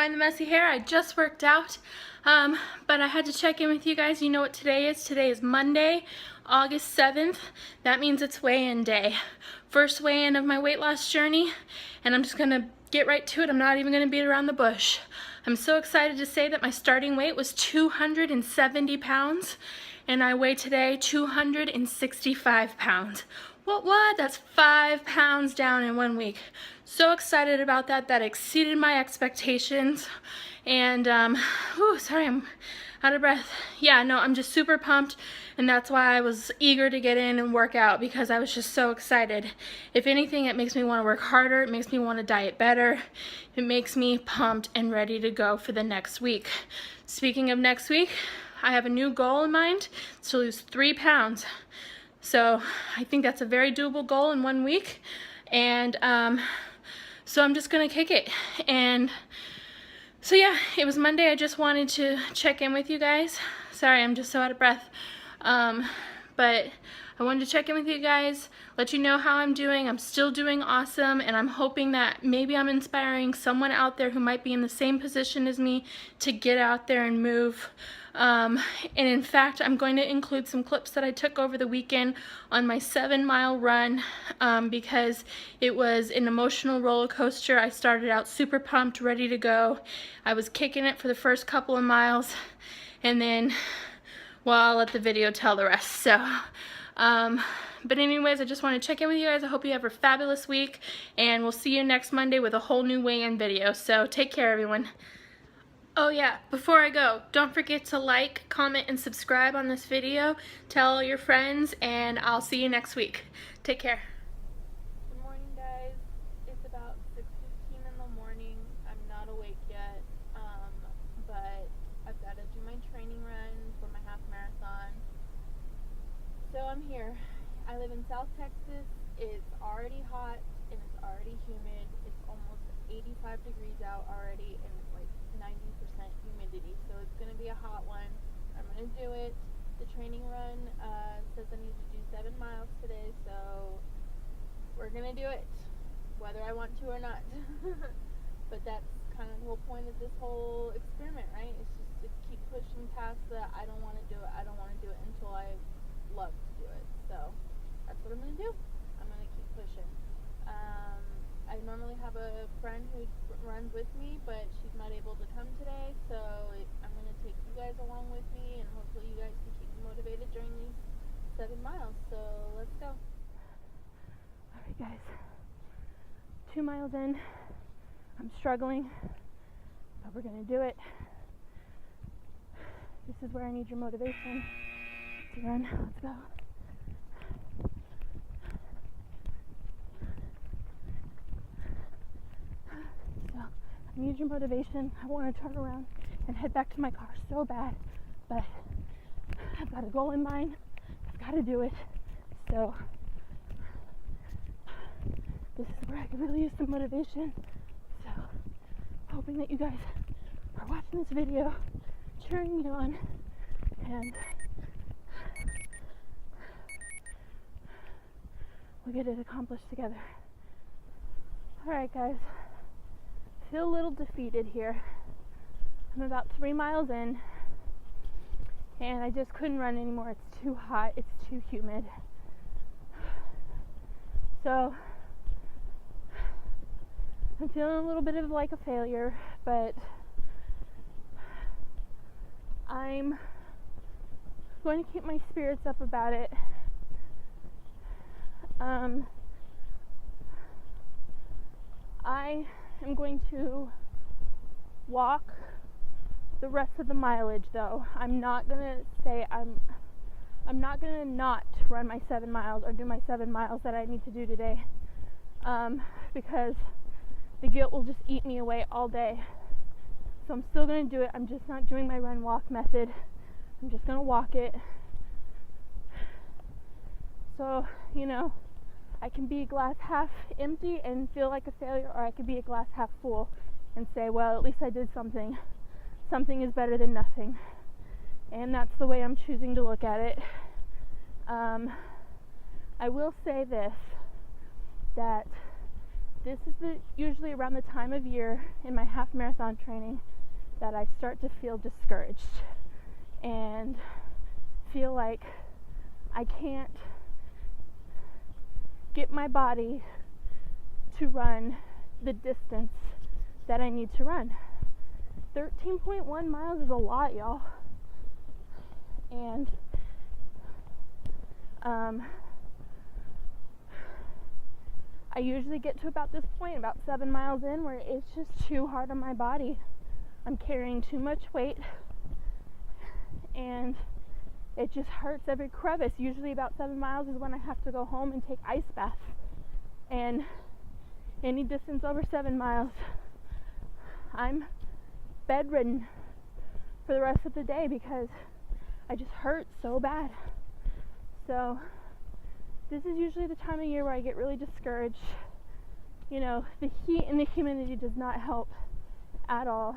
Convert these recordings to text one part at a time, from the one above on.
mind the messy hair. I just worked out, but I had to check in with you guys. You know what today is? Today is Monday, August 7th. That means it's weigh-in day. First weigh-in of my weight loss journey, and I'm just gonna get right to it. I'm not even gonna beat around the bush. I'm so excited to say that my starting weight was 270 pounds, and I weigh today 265 pounds. What? That's 5 pounds down in 1 week. So excited about that. That exceeded my expectations. And, sorry, I'm out of breath. Yeah, no, I'm just super pumped, and that's why I was eager to get in and work out, because I was just so excited. If anything, it makes me want to work harder. It makes me want to diet better. It makes me pumped and ready to go for the next week. Speaking of next week, I have a new goal in mind. It's to lose 3 pounds. So I think that's a very doable goal in 1 week. And so I'm just going to kick it. And so yeah, it was Monday. I just wanted to check in with you guys. Sorry, I'm just so out of breath. But I wanted to check in with you guys, let you know how I'm doing. I'm still doing awesome, and I'm hoping that maybe I'm inspiring someone out there who might be in the same position as me to get out there and move. And in fact, I'm going to include some clips that I took over the weekend on my 7-mile run, because it was an emotional roller coaster. I started out super pumped, ready to go. I was kicking it for the first couple of miles, and then, well, I'll let the video tell the rest. So, but anyways, I just want to check in with you guys. I hope you have a fabulous week, and we'll see you next Monday with a whole new weigh-in video. So take care, everyone. Oh yeah, before I go, don't forget to like, comment, and subscribe on this video. Tell all your friends, and I'll see you next week. Take care. Good morning, guys. It's about 6:15 in the morning. I'm not awake yet, but I've got to do my training run for my half marathon. So I'm here. I live in South Texas. It's already hot, and it's already humid. It's almost 85 degrees out already, and it's like 90% humidity, so it's going to be a hot one. I'm going to do it. The training run says I need to do 7 miles today, so we're going to do it, whether I want to or not. But that's kind of the whole point of this whole experiment, right? It's just to keep pushing past the I don't want to do it, I don't want to do it, until I love to do it. So that's what I'm going to do. I'm going to keep pushing. I normally have a friend who runs with me, but she's not able to come today, so I'm going to take you guys along with me, and hopefully you guys can keep me motivated during these 7 miles. So let's go. Alright guys, 2 miles in. I'm struggling, but we're going to do it. This is where I need your motivation to run. Let's go. I need your motivation. I want to turn around and head back to my car so bad, but I've got a goal in mind. I've got to do it. So this is where I can really use some motivation. So hoping that you guys are watching this video, cheering me on, and we'll get it accomplished together. Alright guys. Feel a little defeated here. I'm about 3 miles in, and I just couldn't run anymore. It's too hot, it's too humid. So I'm feeling a little bit of like a failure, but I'm going to keep my spirits up about it. I'm going to walk the rest of the mileage, though. I'm not gonna say I'm not gonna not run my 7 miles or do my 7 miles that I need to do today, because the guilt will just eat me away all day. So I'm still gonna do it. I'm just not doing my run walk method. I'm just gonna walk it. So, you know, I can be glass half empty and feel like a failure, or I could be a glass half full and say, well, at least I did something. Something is better than nothing. And that's the way I'm choosing to look at it. I will say this, that this is usually around the time of year in my half marathon training that I start to feel discouraged and feel like I can't get my body to run the distance that I need to run. 13.1 miles is a lot, y'all. And I usually get to about this point, about 7 miles in, where it's just too hard on my body. I'm carrying too much weight and it just hurts every crevice. Usually about 7 miles is when I have to go home and take ice baths. And any distance over 7 miles, I'm bedridden for the rest of the day because I just hurt so bad. So this is usually the time of year where I get really discouraged. You know, the heat and the humidity does not help at all.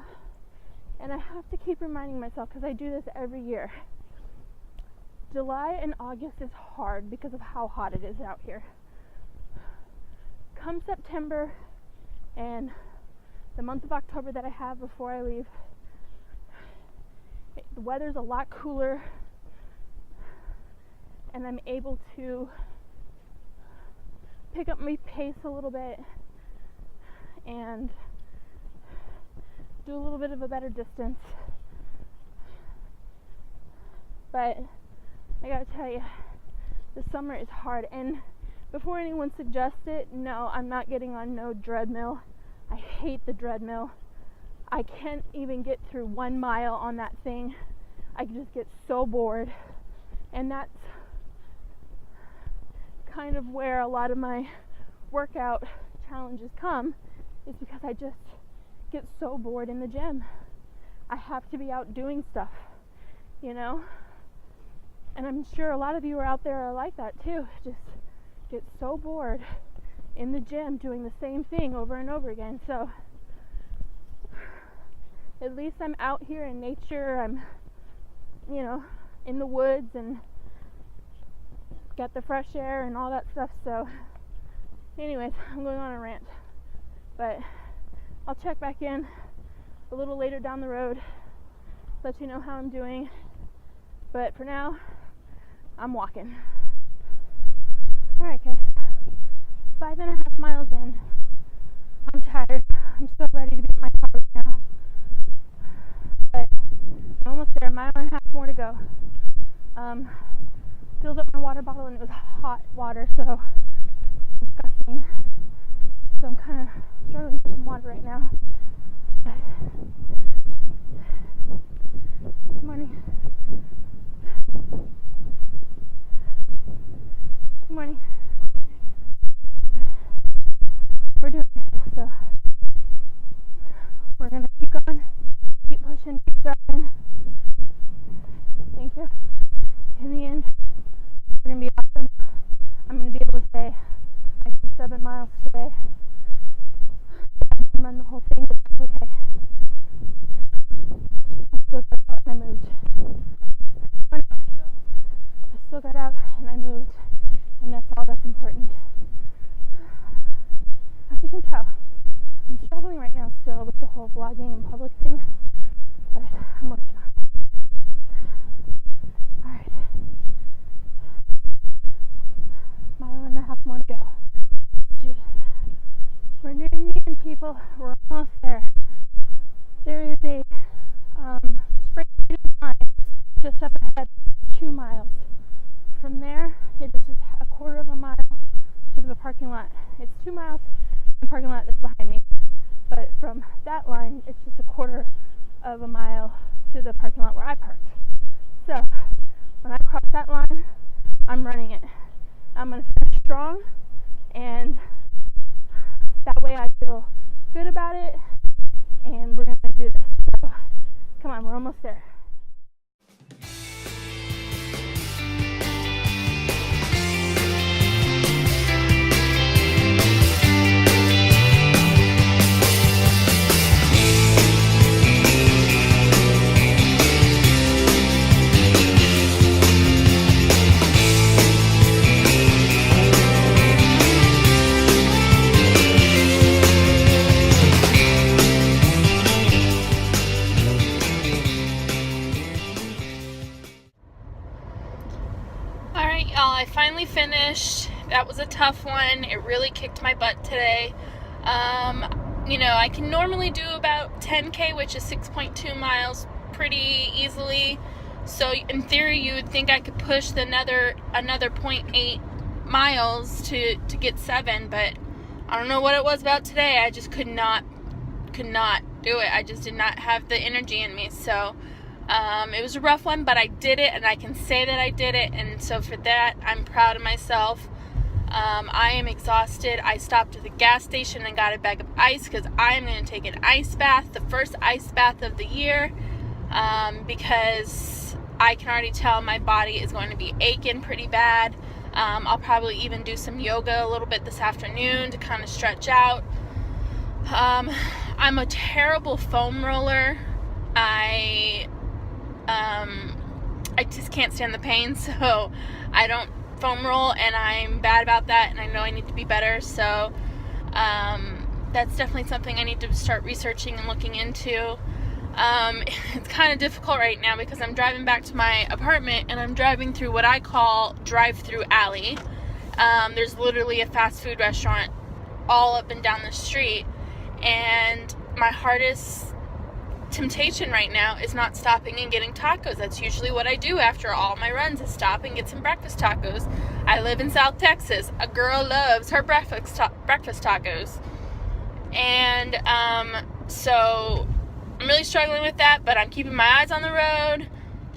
And I have to keep reminding myself, because I do this every year. July and August is hard because of how hot it is out here. Come September and the month of October that I have before I leave, the weather's a lot cooler and I'm able to pick up my pace a little bit and do a little bit of a better distance. But I gotta tell you, the summer is hard. And before anyone suggests it, no, I'm not getting on no treadmill. I hate the treadmill. I can't even get through 1 mile on that thing. I just get so bored. And that's kind of where a lot of my workout challenges come, is because I just get so bored in the gym. I have to be out doing stuff, you know? And I'm sure a lot of you are out there are like that too. Just get so bored in the gym doing the same thing over and over again. So at least I'm out here in nature. I'm, you know, in the woods and got the fresh air and all that stuff. So anyways, I'm going on a rant, but I'll check back in a little later down the road, let you know how I'm doing. But for now, I'm walking. Alright guys, 5.5 miles in. I'm tired. I'm so ready to beat my car right now. But I'm almost there, 1.5 miles more to go. Filled up my water bottle and it was hot water, so disgusting. So I'm kind of struggling for some water right now. But good morning. Good morning. We're doing it, so we're gonna keep going, keep pushing, keep thriving. Thank you. In the end, we're gonna be awesome. I'm gonna be able to say I did 7 miles today. I didn't run the whole thing, but that's okay. I still got out and I moved. I still got out and I moved. And that's all that's important. As you can tell, I'm struggling right now still with the whole vlogging in public thing, but I'm working on it. Alright. 1.5 miles more to go. Let's do this. We're nearing the end, people. We're almost there. There is a spray line just up ahead, 2 miles. From there, it is just 1/4 mile to the parking lot. It's 2 miles from the parking lot that's behind me. But from that line, it's just 1/4 mile to the parking lot where I parked. So, when I cross that line, I'm running it. I'm going to finish strong, and that way I feel good about it, and we're going to do this. So, come on, we're almost there. I finally finished. That was a tough one. It really kicked my butt today. You know, I can normally do about 10K, which is 6.2 miles, pretty easily. So in theory, you would think I could push another 0.8 miles to get 7, but I don't know what it was about today. I just could not do it. I just did not have the energy in me. So it was a rough one, but I did it, and I can say that I did it, and so for that, I'm proud of myself. I am exhausted. I stopped at the gas station and got a bag of ice because I'm going to take an ice bath, the first ice bath of the year, because I can already tell my body is going to be aching pretty bad. I'll probably even do some yoga a little bit this afternoon to kind of stretch out. I'm a terrible foam roller. I just can't stand the pain, so I don't foam roll, and I'm bad about that, and I know I need to be better. So that's definitely something I need to start researching and looking into. It's kind of difficult right now because I'm driving back to my apartment, and I'm driving through what I call drive-through alley. There's literally a fast food restaurant all up and down the street, and my hardest temptation right now is not stopping and getting tacos. That's usually what I do after all my runs, is stop and get some breakfast tacos. I live in South Texas. A girl loves her breakfast tacos. And so I'm really struggling with that, but I'm keeping my eyes on the road.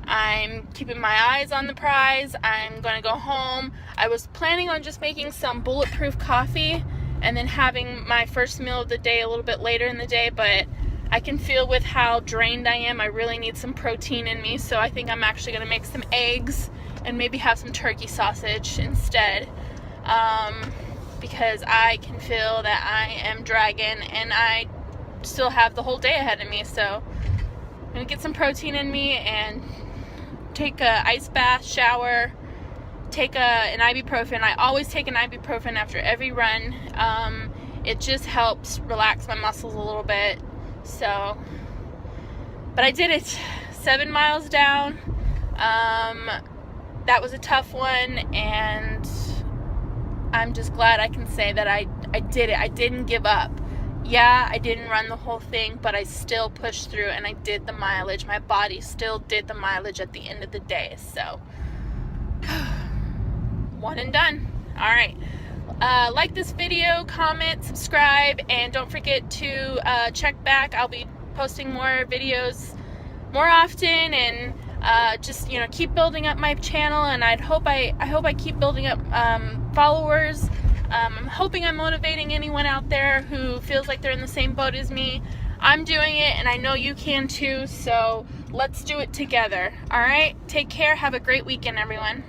I'm keeping my eyes on the prize. I'm going to go home. I was planning on just making some bulletproof coffee and then having my first meal of the day a little bit later in the day, but I can feel with how drained I am, I really need some protein in me, so I think I'm actually going to make some eggs and maybe have some turkey sausage instead, because I can feel that I am dragging and I still have the whole day ahead of me. So I'm going to get some protein in me and take a ice bath, shower, take an ibuprofen. I always take an ibuprofen after every run. It just helps relax my muscles a little bit. So, but I did it. 7 miles down. That was a tough one, and I'm just glad I can say that I did it. I didn't give up. Yeah, I didn't run the whole thing, but I still pushed through, and I did the mileage. My body still did the mileage at the end of the day. So, one and done. All right. Like this video, comment, subscribe, and don't forget to check back. I'll be posting more videos more often, and just, you know, keep building up my channel, and I hope I keep building up followers. I'm hoping I'm motivating anyone out there who feels like they're in the same boat as me. I'm doing it, and I know you can too, so let's do it together. All right, take care. Have a great weekend, everyone.